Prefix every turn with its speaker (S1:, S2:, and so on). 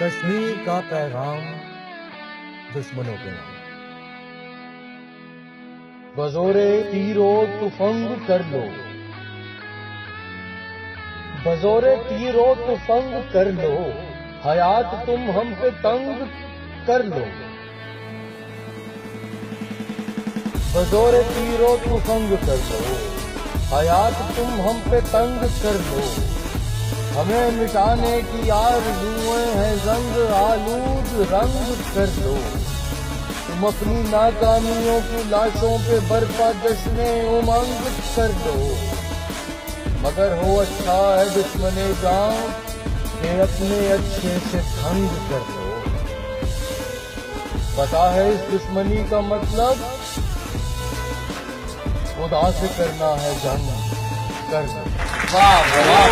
S1: कश्मीर का पैगाम दुश्मनों के नाम। बजोरे तीरो तुफंग कर लो, बजोरे तीरो तुफंग कर लो, हयात तुम हम पे तंग कर लो। बजोरे तीरो तुफंग कर लो, हयात तुम हम पे तंग कर लो। हमें मिटाने की आरज़ुएं हैं, जंग आलूद रंग कर दो। तुम अपनी नाकामियों की लाशों पे बरपा जश्ने उमंग कर दो। मगर हो अच्छा है दुश्मने जान के अपने अच्छे से भंग कर दो। पता है इस दुश्मनी का मतलब, खुदा से करना है जंग कर दो।
S2: वाह वाह,